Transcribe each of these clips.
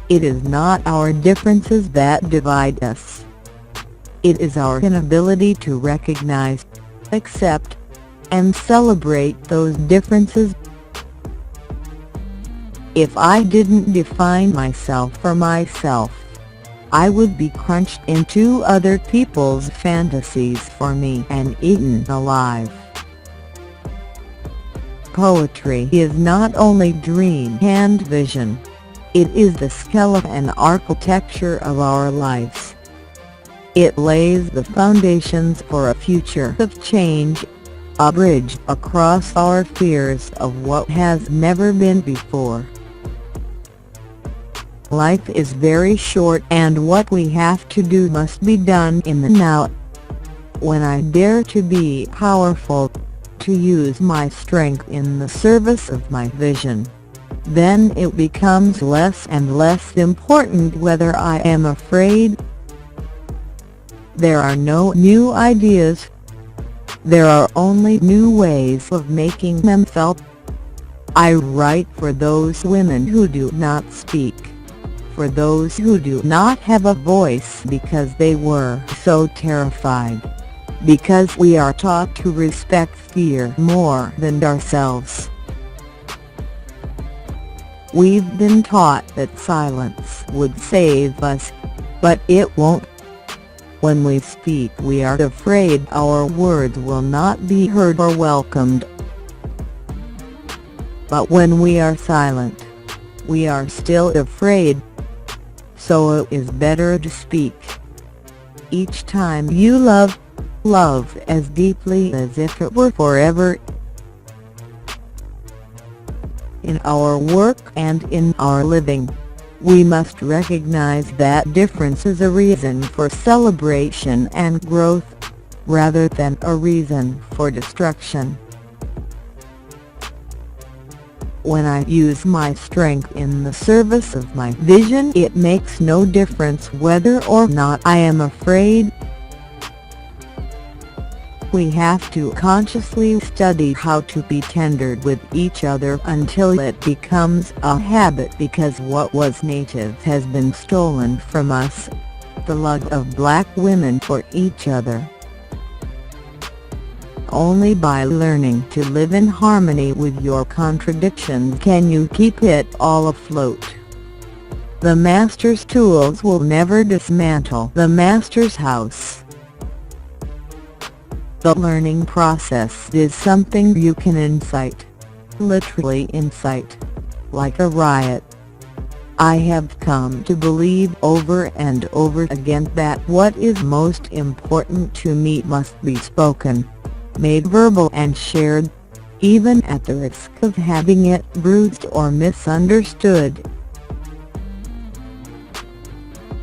It is not our differences that divide us. It is our inability to recognize, accept, and celebrate those differences. If I didn't define myself for myself, I would be crunched into other people's fantasies for me and eaten alive. Poetry is not only dream and vision, it is the skeleton and architecture of our lives. It lays the foundations for a future of change, a bridge across our fears of what has never been before. Life is very short, and what we have to do must be done in the now. When I dare to be powerful, to use my strength in the service of my vision, then it becomes less and less important whether I am afraid. There are no new ideas. There are only new ways of making them felt. I write for those women who do not speak, for those who do not have a voice because they were so terrified, because we are taught to respect fear more than ourselves. We've been taught that silence would save us, but it won't. When we speak, we are afraid our words will not be heard or welcomed. But when we are silent, we are still afraid. So it is better to speak. Each time you love as deeply as if it were forever. In our work and in our living, we must recognize that difference is a reason for celebration and growth, rather than a reason for destruction. When I use my strength in the service of my vision, it makes no difference whether or not I am afraid. We have to consciously study how to be tender with each other until it becomes a habit, because what was native has been stolen from us, the love of black women for each other. Only by learning to live in harmony with your contradictions can you keep it all afloat. The master's tools will never dismantle the master's house. The learning process is something you can incite, literally incite, like a riot. I have come to believe over and over again that what is most important to me must be spoken, made verbal and shared, even at the risk of having it bruised or misunderstood.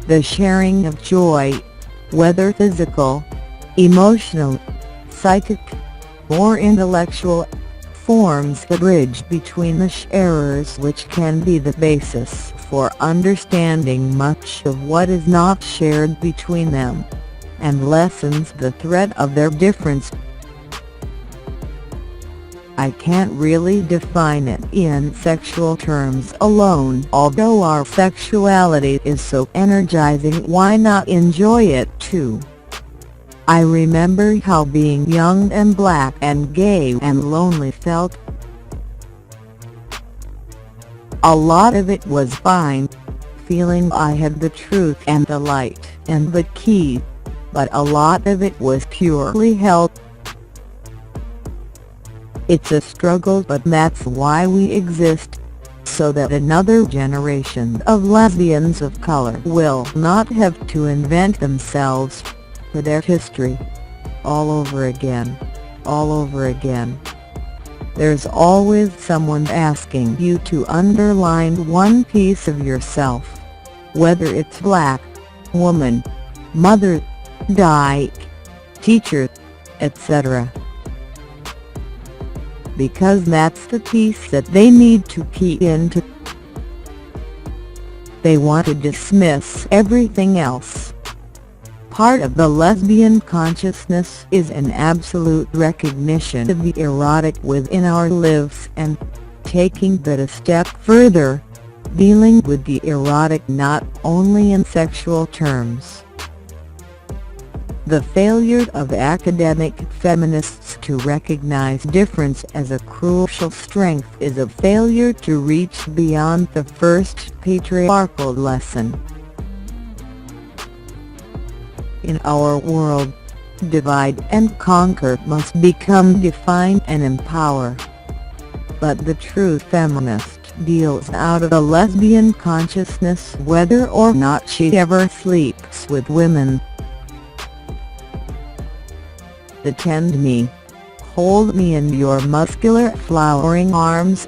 The sharing of joy, whether physical, emotional, psychic, or intellectual, forms the bridge between the sharers, which can be the basis for understanding much of what is not shared between them, and lessens the threat of their difference. I can't really define it in sexual terms alone. Although our sexuality is so energizing, why not enjoy it too? I remember how being young and black and gay and lonely felt. A lot of it was fine, feeling I had the truth and the light and the key, but a lot of it was purely hell. It's a struggle, but that's why we exist, so that another generation of lesbians of color will not have to invent themselves for their history all over again, all over again. There's always someone asking you to underline one piece of yourself, whether it's black, woman, mother, dyke, teacher, etc. Because that's the piece that they need to key into. They want to dismiss everything else. Part of the lesbian consciousness is an absolute recognition of the erotic within our lives, and, taking that a step further, dealing with the erotic not only in sexual terms. The failure of academic feminists to recognize difference as a crucial strength is a failure to reach beyond the first patriarchal lesson. In our world, divide and conquer must become define and empower. But the true feminist deals out of a lesbian consciousness whether or not she ever sleeps with women. Attend me, hold me in your muscular flowering arms,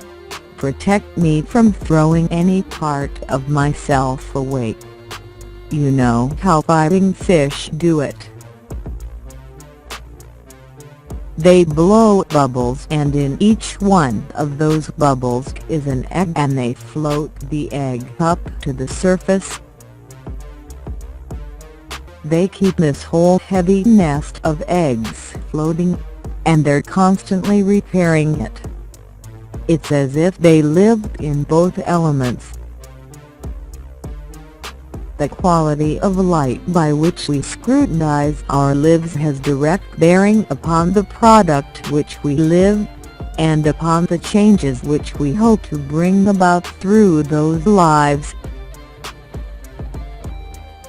protect me from throwing any part of myself away. You know how fighting fish do it. They blow bubbles, and in each one of those bubbles is an egg, and they float the egg up to the surface. They keep this whole heavy nest of eggs floating, and they're constantly repairing it. It's as if they lived in both elements. The quality of light by which we scrutinize our lives has direct bearing upon the product which we live, and upon the changes which we hope to bring about through those lives.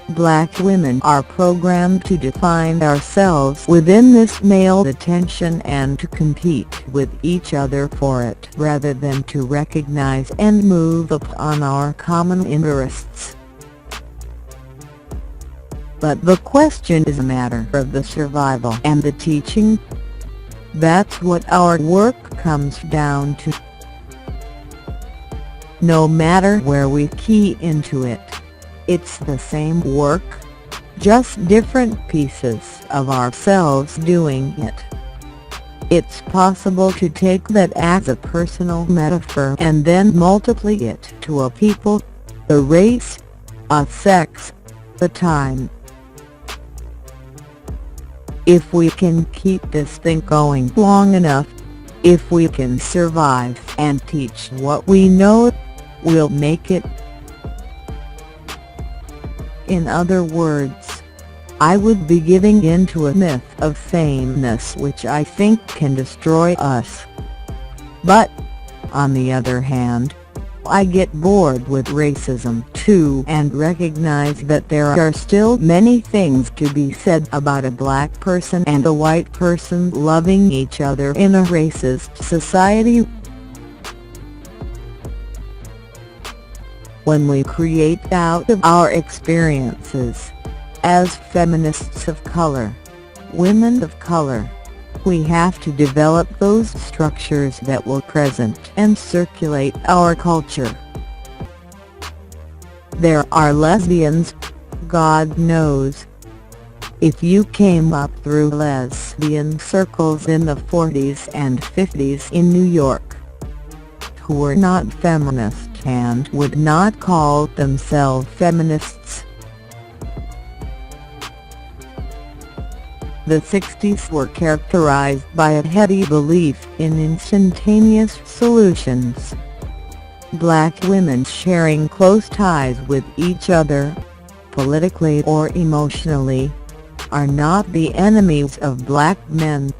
Black women are programmed to define ourselves within this male attention and to compete with each other for it rather than to recognize and move upon our common interests. But the question is a matter of the survival and the teaching. That's what our work comes down to. No matter where we key into it, it's the same work, just different pieces of ourselves doing it. It's possible to take that as a personal metaphor and then multiply it to a people, a race, a sex, a time. If we can keep this thing going long enough, if we can survive and teach what we know, we'll make it. In other words, I would be giving in to a myth of sameness which I think can destroy us. But, on the other hand, I get bored with racism too and recognize that there are still many things to be said about a black person and a white person loving each other in a racist society. When we create out of our experiences, as feminists of color, women of color, we have to develop those structures that will present and circulate our culture. There are lesbians, God knows. If you came up through lesbian circles in the 40s and 50s in New York, who were not feminist and would not call themselves feminists. The 60s were characterized by a heady belief in instantaneous solutions. Black women sharing close ties with each other, politically or emotionally, are not the enemies of black men.